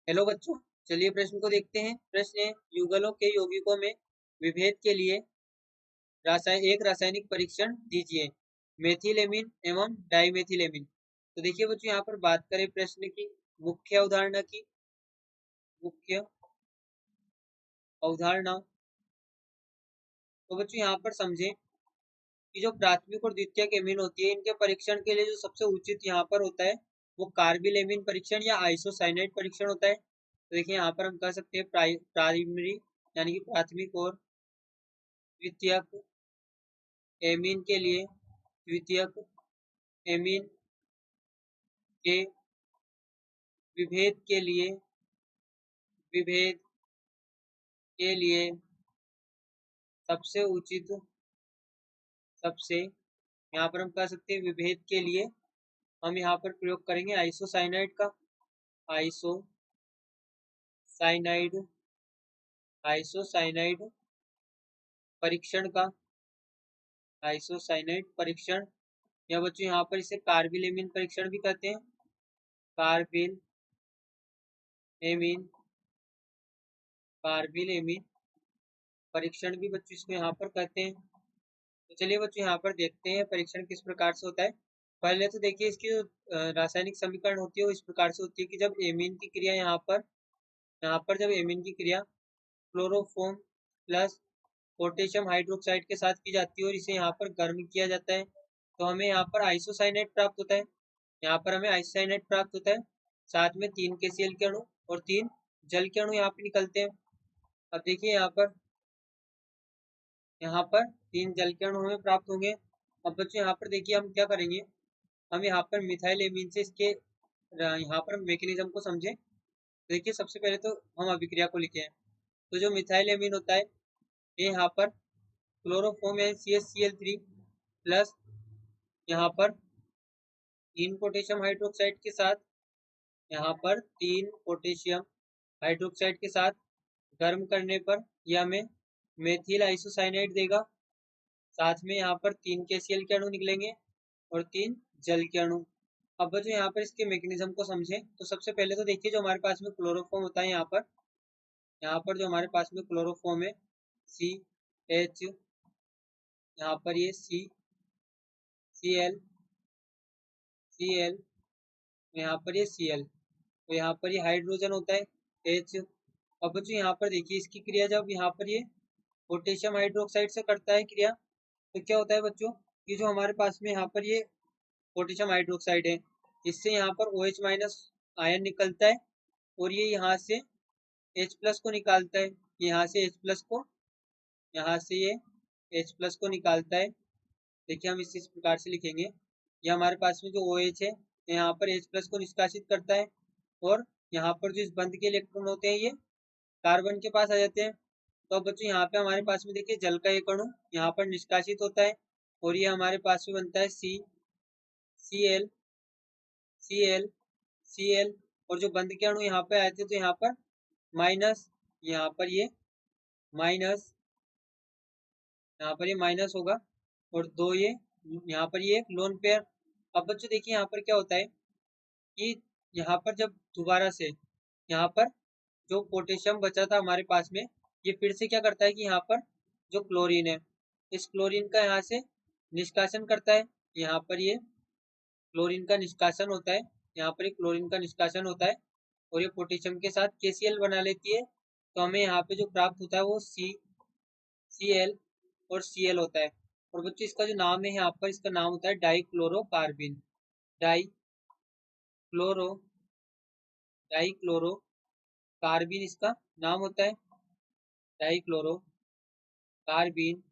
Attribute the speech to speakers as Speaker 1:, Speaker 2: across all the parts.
Speaker 1: Hello बच्चों, चलिए प्रश्न को देखते हैं। प्रश्न है, युगलों के यौगिकों में विभेद के लिए एक रासायनिक परीक्षण दीजिए। मेथिलेमिन एवं डाइमेथिलेमिन। तो देखिए बच्चों, यहाँ पर बात करें प्रश्न की मुख्य अवधारणा की। मुख्य अवधारणा तो बच्चों यहाँ पर समझें कि जो प्राथमिक और द्वितीयक एमीन होती है, इनके परीक्षण के लिए जो सबसे उचित यहाँ पर होता है वो कार्बिलेमिन परीक्षण या आइसोसाइनाइड परीक्षण होता है। तो देखिए यहाँ पर हम कह सकते हैं प्राइमरी यानी कि प्राथमिक और द्वितीयक एमीन के लिए, द्वितीयक एमीन के विभेद के लिए, विभेद के लिए सबसे उचित, सबसे यहाँ पर हम कह सकते हैं विभेद के लिए हम यहाँ पर प्रयोग करेंगे आइसोसाइनाइड का। आइसोसाइनाइड, आइसोसाइनाइड परीक्षण का, आइसोसाइनाइड परीक्षण, या बच्चों यहाँ पर इसे कार्बिलेमिन परीक्षण भी कहते हैं। कार्बिलेमिन, कार्बिलेमिन परीक्षण भी बच्चों इसको यहाँ पर कहते हैं। तो चलिए बच्चों यहाँ पर देखते हैं परीक्षण किस प्रकार से होता है। पहले तो देखिए इसकी जो रासायनिक समीकरण होती है वो इस प्रकार से होती है कि जब एमीन की क्रिया यहाँ पर जब एमीन की क्रिया क्लोरोफॉर्म प्लस पोटेशियम हाइड्रोक्साइड के साथ की जाती है और इसे यहाँ पर गर्म किया जाता है, तो हमें यहाँ पर आइसोसाइनेट प्राप्त होता है। यहाँ पर हमें आइसोसाइनेट प्राप्त होता है, साथ में 3 KCl के अणु और 3 जल के अणु यहाँ पे निकलते हैं। अब देखिए यहाँ पर 3 जल के अणु हमें प्राप्त होंगे। अब बच्चों यहाँ पर देखिए हम क्या करेंगे, हम यहाँ पर मिथाइल एमीन से इसके यहाँ पर मैकेनिज्म को समझें। देखिए सबसे पहले तो हम अभिक्रिया को लिखे हैं। तो जो मिथाइल एमीन होता है ये यहाँ पर क्लोरोफॉर्म है CH Cl3 प्लस यहाँ पर 3 पोटेशियम हाइड्रोक्साइड के साथ, यहाँ पर 3 पोटेशियम हाइड्रोक्साइड के साथ गर्म करने पर यह हमें मेथिल आइसोसाइनाइड देगा। साथ में यहाँ पर 3 KCl के अणु निकलेंगे और 3 जल के अणु। अब बच्चों यहाँ पर इसके मैकेनिज्म को समझें। तो सबसे पहले तो देखिए जो हमारे पास में क्लोरोफॉर्म होता है यहाँ पर जो हमारे पास में क्लोरोफॉर्म है CH, यहाँ पर ये Cl, यहाँ पर ये Cl, तो यहाँ पर ये हाइड्रोजन होता है H। अब बच्चों यहाँ पर देखिए इसकी क्रिया जब यहाँ पर ये पोटेशियम हाइड्रोक्साइड से करता है क्रिया, तो क्या होता है बच्चों, ये जो हमारे पास में यहाँ पर ये पोटेशियम हाइड्रोक्साइड है, इससे यहाँ पर OH माइनस आयन निकलता है और ये यहाँ से H प्लस को निकालता है। यहाँ से H प्लस को, यहाँ से ये H प्लस को निकालता है। देखिए हम इस प्रकार से लिखेंगे, ये हमारे पास में जो OH है यहाँ पर H प्लस को निष्कासित करता है और यहाँ पर जो इस बंध के इलेक्ट्रॉन होते हैं ये कार्बन के पास आ जाते हैं। तो अब बच्चों यहाँ पे हमारे पास में देखिए जल का एक अणु यहाँ पर निष्कासित होता है और ये हमारे पास में बनता है Cl, और जो बंध के अणु यहाँ पे आए थे तो यहाँ पर माइनस, यहाँ पर ये माइनस, यहाँ पर ये माइनस होगा और 2 ये यहाँ पर ये एक लोन पेयर। अब बच्चों देखिए यहाँ पर क्या होता है कि यहाँ पर जब दोबारा से यहाँ पर जो पोटेशियम बचा था हमारे पास में, ये फिर से क्या करता है कि यहाँ पर जो क्लोरीन है, इस क्लोरीन का यहाँ से निष्कासन करता है। यहाँ पर ये क्लोरीन का निष्कासन होता है, यहाँ पर क्लोरीन का निष्कासन होता है और ये पोटेशियम के साथ KCl बना लेती है। तो हमें यहाँ पे जो प्राप्त होता है वो Cl और Cl होता है। और बच्चों इसका जो नाम है यहाँ पर, इसका नाम होता है डाइक्लोरोकार्बिन। डाइक्लोरोकार्बिन इसका नाम होता है, डाइक्लोरोकार्बिन।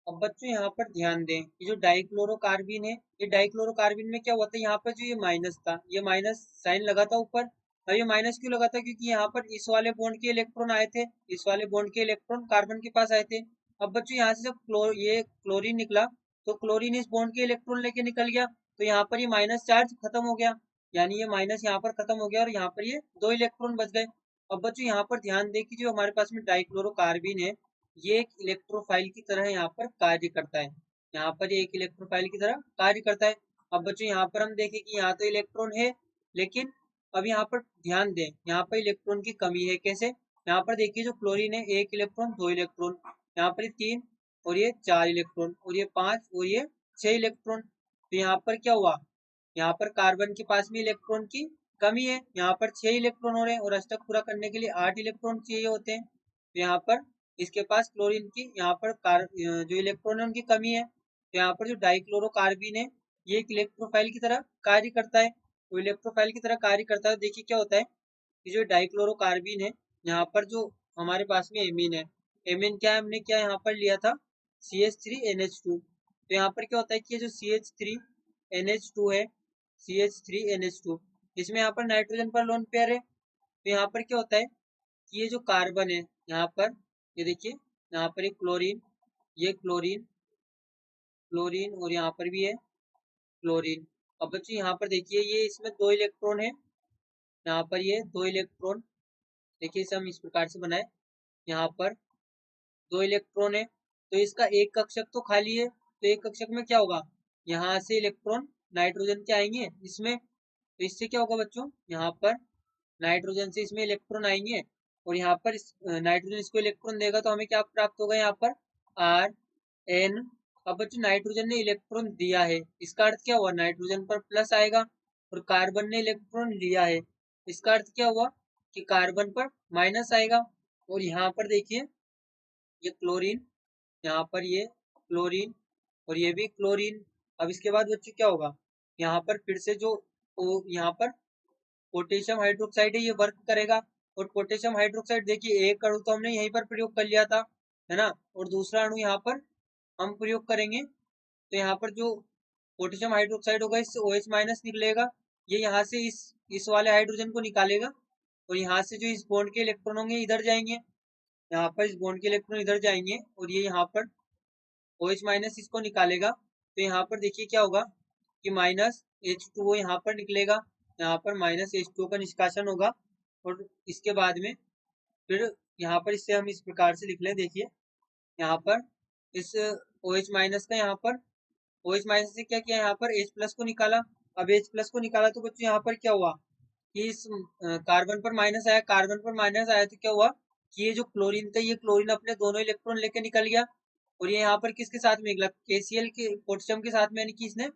Speaker 1: अब बच्चों यहाँ पर ध्यान दें, ये जो डाइक्लोरोकार्बिन है, ये डाइक्लोरोकार्बिन में क्या हुआ था, यहाँ पर जो ये माइनस था, ये माइनस साइन लगा था ऊपर। अब ये माइनस क्यों लगा था, क्योंकि यहाँ पर इस वाले बॉन्ड के इलेक्ट्रॉन आए थे, इस वाले बॉन्ड के इलेक्ट्रॉन कार्बन के पास आए थे। अब बच्चों यहाँ से जब ये क्लोरीन निकला तो क्लोरीन इस बॉन्ड के इलेक्ट्रॉन लेके निकल गया, तो यहाँ पर ये माइनस चार्ज खत्म हो गया, यानी ये माइनस यहाँ पर खत्म हो गया और यहाँ पर ये 2 इलेक्ट्रॉन बच गए। अब बच्चों यहाँ पर ध्यान दें कि जो हमारे पास में डाइक्लोरोकार्बिन है, ये एक इलेक्ट्रोफाइल की तरह यहाँ पर कार्य करता है, यहाँ पर ये एक इलेक्ट्रोफाइल की तरह कार्य करता है। अब बच्चों यहाँ पर हम देखें कि यहाँ तो इलेक्ट्रॉन है, लेकिन अब यहाँ पर ध्यान दें, यहाँ पर इलेक्ट्रॉन की कमी है। कैसे? यहाँ पर देखिए जो क्लोरीन है 1 इलेक्ट्रॉन 2 इलेक्ट्रॉन, यहाँ पर 3 और ये 4 इलेक्ट्रॉन और ये 5 और ये 6 इलेक्ट्रॉन। तो यहाँ पर क्या हुआ, यहाँ पर कार्बन के पास में इलेक्ट्रॉन की कमी है, यहाँ पर 6 इलेक्ट्रॉन हो रहे हैं और अष्टक पूरा करने के लिए 8 इलेक्ट्रॉन चाहिए होते हैं। तो यहाँ पर इसके पास क्लोरीन की यहाँ पर जो इलेक्ट्रॉन है उनकी कमी है। तो यहाँ पर जो डाइक्लोरोकार्बीन है ये एक इलेक्ट्रोफाइल की तरह कार्य करता है। तो इलेक्ट्रोफाइल की तरह कार्य करता है। देखिए क्या होता है कि जो डाइक्लोरोकार्बीन है, यहाँ पर जो हमारे पास में एमीन है, एमीन क्या है, हमने क्या यहाँ पर लिया था CH3NH2। तो यहाँ पर क्या होता है कि ये जो CH3NH2 है, CH3NH2, इसमें यहाँ पर नाइट्रोजन पर लोन पेयर है। तो यहाँ पर क्या होता है कि ये जो कार्बन है यहाँ पर, ये देखिए यहाँ पर एक क्लोरीन, ये क्लोरीन, क्लोरीन और यहाँ पर भी है क्लोरीन। अब बच्चों यहाँ पर देखिए ये इसमें 2 इलेक्ट्रॉन है, यहाँ पर ये 2 इलेक्ट्रॉन, देखिए इसे हम इस प्रकार से बनाए, यहाँ पर 2 इलेक्ट्रॉन है। तो इसका एक कक्षक तो खाली है, तो एक कक्षक में क्या होगा, यहाँ से इलेक्ट्रॉन नाइट्रोजन के आएंगे इसमें। तो इससे क्या होगा बच्चों, यहाँ पर नाइट्रोजन से इसमें इलेक्ट्रॉन आएंगे और यहाँ पर नाइट्रोजन इसको इलेक्ट्रॉन देगा तो हमें क्या प्राप्त होगा, यहाँ पर RN। अब बच्चों नाइट्रोजन ने इलेक्ट्रॉन दिया है, इसका अर्थ क्या हुआ, नाइट्रोजन पर प्लस आएगा, और कार्बन ने इलेक्ट्रॉन लिया है, इसका अर्थ क्या हुआ कि कार्बन पर माइनस आएगा। और यहाँ पर देखिए ये क्लोरीन, यहाँ पर ये क्लोरीन और ये भी क्लोरीन। अब इसके बाद बच्चों क्या होगा, यहाँ पर फिर से जो यहाँ पर पोटेशियम हाइड्रोक्साइड है ये वर्क करेगा। और पोटेशियम हाइड्रोक्साइड देखिए एक अणु तो हमने यहीं पर प्रयोग कर लिया था, है ना, और दूसरा अणु यहाँ पर हम प्रयोग करेंगे। तो यहाँ पर जो पोटेशियम हाइड्रोक्साइड होगा इससे OH माइनस निकलेगा, ये यहाँ से इस वाले हाइड्रोजन को निकालेगा और यहाँ से जो इस बॉन्ड के इलेक्ट्रॉन होंगे इधर जाएंगे, यहाँ पर इस बॉन्ड के इलेक्ट्रॉन इधर जाएंगे और ये यहाँ पर OH माइनस इसको निकालेगा। तो यहाँ पर देखिए क्या होगा कि माइनस H2O यहाँ पर निकलेगा, यहाँ पर माइनस H2O का निष्कासन होगा। और इसके बाद में फिर यहाँ पर इससे हम इस प्रकार से लिख लें, देखिए यहाँ पर इस OH माइनस का यहाँ पर OH माइनस से क्या किया, यहाँ पर H प्लस को निकाला। अब H प्लस को निकाला तो बच्चों यहाँ पर क्या हुआ कि इस कार्बन पर माइनस आया, कार्बन पर माइनस आया तो क्या हुआ कि ये जो क्लोरीन था ये क्लोरीन अपने दोनों इलेक्ट्रॉन लेके निकल गया और ये यहाँ पर किसके साथ में निकला, KCl के पोटेशियम के साथ में, यानी कि इसने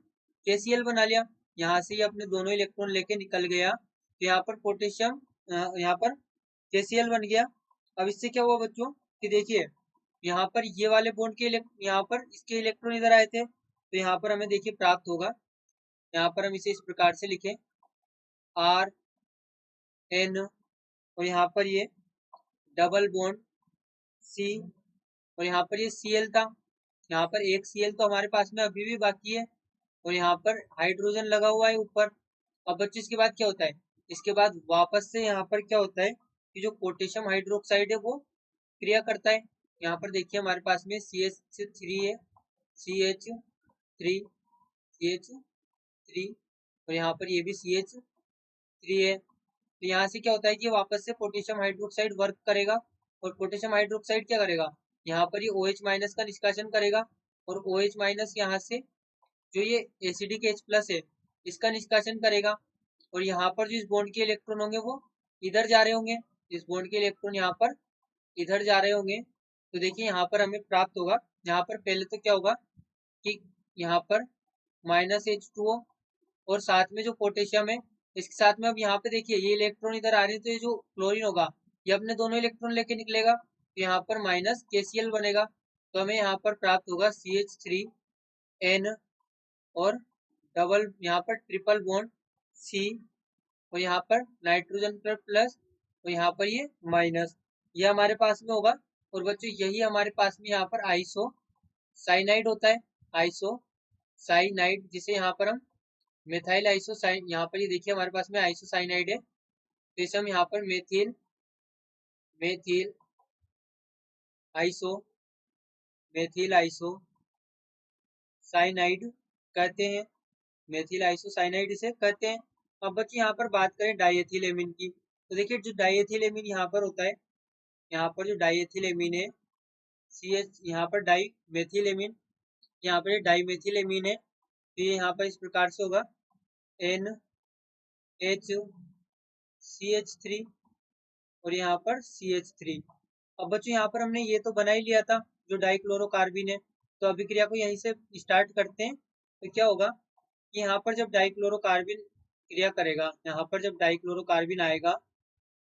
Speaker 1: KCl बना लिया, यहाँ से ये अपने दोनों इलेक्ट्रॉन लेके निकल गया। तो यहाँ पर पोटेशियम यहाँ पर KCl बन गया। अब इससे क्या हुआ बच्चों कि देखिए यहाँ पर ये वाले बॉन्ड के यहाँ पर इसके इलेक्ट्रॉन इधर आए थे, तो यहाँ पर हमें देखिए प्राप्त होगा, यहाँ पर हम इसे इस प्रकार से लिखें RN और यहाँ पर ये डबल बॉन्ड C और यहाँ पर ये Cl था, यहाँ पर एक Cl तो हमारे पास में अभी भी बाकी है और यहाँ पर हाइड्रोजन लगा हुआ है ऊपर। अब बच्चों इसके बाद क्या होता है, इसके बाद वापस से यहाँ पर क्या होता है कि जो पोटेशियम हाइड्रोक्साइड है वो क्रिया करता है। यहाँ पर देखिए हमारे पास में CH3 है, CH3 और यहाँ पर ये भी CH3 है। तो यहाँ से क्या होता है कि वापस से पोटेशियम हाइड्रोक्साइड वर्क करेगा और पोटेशियम हाइड्रोक्साइड क्या करेगा, यहाँ पर ये OH माइनस का निष्कासन करेगा और OH माइनस यहाँ से जो ये एसिडिक H प्लस है इसका निष्कासन करेगा और यहाँ पर जो इस बॉन्ड के इलेक्ट्रॉन होंगे वो इधर जा रहे होंगे, इस बॉन्ड के इलेक्ट्रॉन यहाँ पर इधर जा रहे होंगे। तो देखिए यहाँ पर हमें प्राप्त होगा, यहाँ पर पहले तो क्या होगा कि यहाँ पर माइनस H2O और साथ में जो पोटेशियम है इसके साथ में, अब यहाँ पे देखिए ये इलेक्ट्रॉन इधर आ रहे हैं तो ये जो क्लोरीन होगा ये अपने दोनों इलेक्ट्रॉन लेके निकलेगा, तो यहाँ पर माइनस KCl बनेगा। तो हमें यहाँ पर प्राप्त होगा CH3N और डबल यहाँ पर ट्रिपल बॉन्ड C और यहाँ पर नाइट्रोजन पर प्लस और यहाँ पर ये माइनस, ये हमारे पास में होगा। और बच्चों यही हमारे पास में यहाँ पर आइसो साइनाइड होता है, आइसो साइनाइड, जिसे यहाँ पर हम मेथाइल आइसोसाइन, यहाँ पर ये देखिए हमारे पास में आइसोसाइनाइड है, तो इसे हम यहाँ पर methyl methyl iso methyl iso cyanide कहते हैं, मेथिल आइसोसाइनाइड इसे कहते हैं। अब बच्चे यहाँ पर बात करें डाइएथिलेमिन की, तो देखिए जो डाइएथिलेमिन यहाँ पर होता है, यहाँ पर जो डाइएथिलेमिन है CH, यहाँ पर डाई मेथिलेमिन, यहाँ पर डाइमेथिलेमिन है, तो ये यहाँ पर इस प्रकार से होगा NH CH3 और यहाँ पर CH3। अब बच्चों यहाँ पर हमने ये तो बना ही लिया था जो डाइक्लोरोकार्बिन है, तो अभिक्रिया को यहीं से स्टार्ट करते हैं। तो क्या होगा कि यहाँ पर जब डाइक्लोरोकार्बिन क्रिया करेगा, यहाँ पर जब डाइक्लोरोकार्बिन आएगा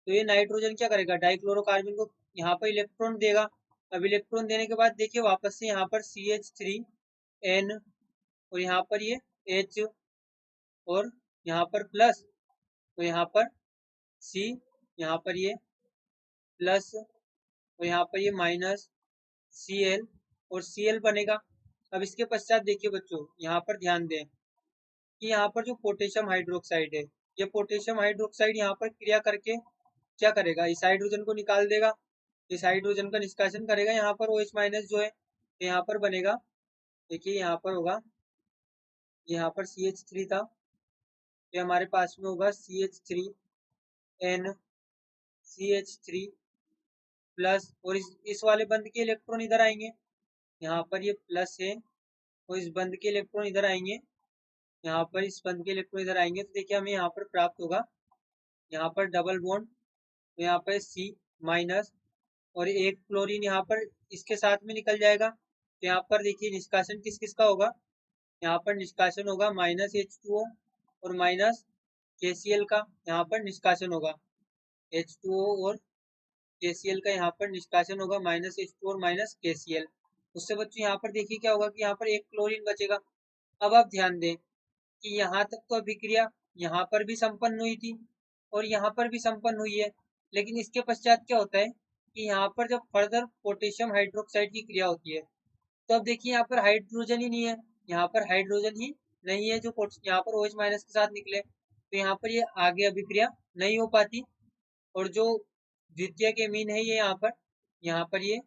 Speaker 1: तो ये नाइट्रोजन क्या करेगा, डाइक्लोरोकार्बिन को यहाँ पर इलेक्ट्रॉन देगा। अब इलेक्ट्रॉन देने के बाद देखिए वापस से यहाँ पर CH3N और यहाँ पर ये H और यहाँ पर प्लस, तो यहाँ पर C, यहाँ पर ये प्लस और यहाँ पर ये माइनस Cl और Cl बनेगा। अब इसके पश्चात देखिए बच्चों यहाँ पर ध्यान दें कि यहाँ पर जो पोटेशियम हाइड्रोक्साइड है, ये पोटेशियम हाइड्रोक्साइड यहाँ पर क्रिया करके क्या करेगा, इस हाइड्रोजन को निकाल देगा, इस हाइड्रोजन का निष्कासन करेगा। यहाँ पर OH माइनस जो है तो यहाँ पर बनेगा, देखिए यहाँ पर होगा, यहाँ पर CH3 था तो हमारे पास में होगा CH3N CH3 प्लस, और इस वाले बंद के इलेक्ट्रॉन इधर आएंगे, यहाँ पर ये प्लस है और इस बंद के इलेक्ट्रॉन इधर आएंगे, यहाँ पर इस बंद के इलेक्ट्रॉन इधर आएंगे। तो देखिए हमें यहाँ पर प्राप्त होगा, यहाँ पर डबल बॉन्ड, तो यहाँ पर C माइनस और एक क्लोरीन यहाँ पर इसके साथ में निकल जाएगा। तो यहाँ पर देखिए निष्कासन किस किस का होगा, यहाँ पर निष्कासन होगा माइनस H2O और माइनस KCl का, यहाँ पर निष्कासन होगा H2O और KCl का, यहाँ पर निष्कासन होगा माइनस H2 और माइनस KCl। उससे बच्चों यहाँ पर देखिए क्या होगा कि यहाँ पर एक क्लोरीन बचेगा। अब आप ध्यान दें कि यहाँ तक तो अभिक्रिया यहाँ पर भी संपन्न हुई थी और यहाँ पर भी संपन्न हुई है, लेकिन इसके पश्चात क्या होता है कि यहाँ पर जब फर्दर पोटेशियम हाइड्रोक्साइड की क्रिया होती है तो अब देखिए यहाँ पर हाइड्रोजन ही नहीं है, यहाँ पर हाइड्रोजन ही नहीं है जो यहाँ पर OH माइनस के साथ निकले, तो यहाँ पर ये आगे अभिक्रिया नहीं हो पाती। और जो द्वितीयक एमीन है ये यहाँ पर ये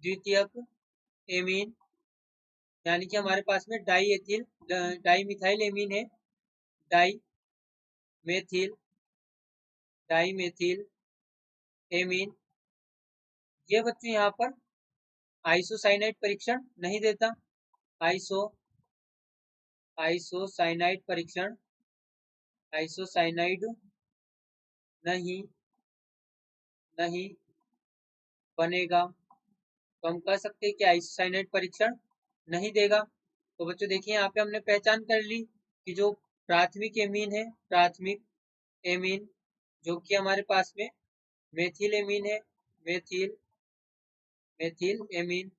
Speaker 1: द्वितीयक एमीन यानी कि हमारे पास में डाई मिथाइल एमीन है, डाई मेथिल एमीन। ये बच्चों यहाँ पर आइसोसाइनाइड परीक्षण नहीं देता, आइसोसाइनाइड परीक्षण आइसोसाइनाइड नहीं बनेगा, तो हम कह सकते हैं कि आइसोसाइनाइड परीक्षण नहीं देगा। तो बच्चों देखिए यहाँ पे हमने पहचान कर ली कि जो प्राथमिक एमीन है, प्राथमिक एमीन जो कि हमारे पास में मेथिल एमीन है, मेथिल एमीन,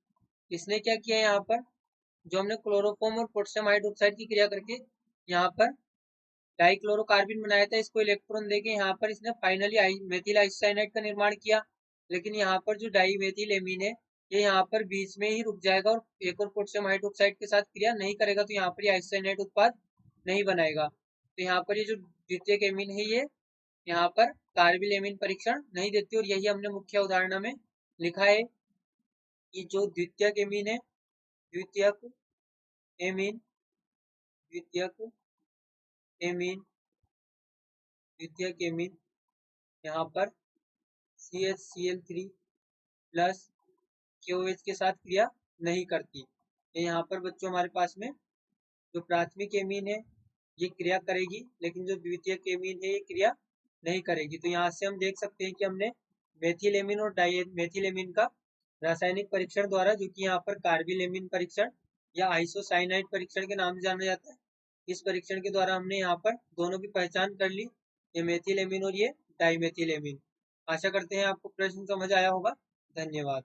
Speaker 1: इसने क्या किया यहाँ पर, जो हमने क्लोरोफॉर्म और पोटेशियम हाइड्रोक्साइड की क्रिया करके यहाँ पर डाइक्लोरोकार्बिन बनाया था, इसको इलेक्ट्रॉन देके यहाँ पर इसने फाइनली मेथिल आइसोसाइनाइड का निर्माण किया। लेकिन यहाँ पर जो डाई मेथिल एमीन है ये यहाँ पर बीच में ही रुक जाएगा और एक और पोटेशियम हाइड्रोक्साइड के साथ क्रिया नहीं करेगा, तो यहाँ पर आइसोसाइनाइड उत्पाद नहीं बनाएगा। तो यहाँ पर ये जो द्वितीयक एमीन है ये यहाँ पर कार्बिल एमीन परीक्षण नहीं देती, और यही हमने मुख्य उदाहरण में लिखा है कि जो द्वितीयक एमीन है, द्वितीयक एमीन यहाँ पर CHCl3 प्लस KOH के साथ क्रिया नहीं करती। यहाँ पर बच्चों हमारे पास में जो प्राथमिक एमीन है ये क्रिया करेगी, लेकिन जो द्वितीयक एमीन है ये क्रिया नहीं करेगी। तो यहाँ से हम देख सकते हैं कि हमने मेथिल एमीन और मेथिल एमीन का रासायनिक परीक्षण द्वारा, जो कि यहाँ पर कार्बिल एमीन परीक्षण या आइसोसाइनाइड परीक्षण के नाम से जाना जाता है, इस परीक्षण के द्वारा हमने यहाँ पर दोनों की पहचान कर ली, ये मेथिल एमीन और ये डाइमेथिल एमीन। आशा करते हैं आपको प्रश्न समझ आया होगा। धन्यवाद।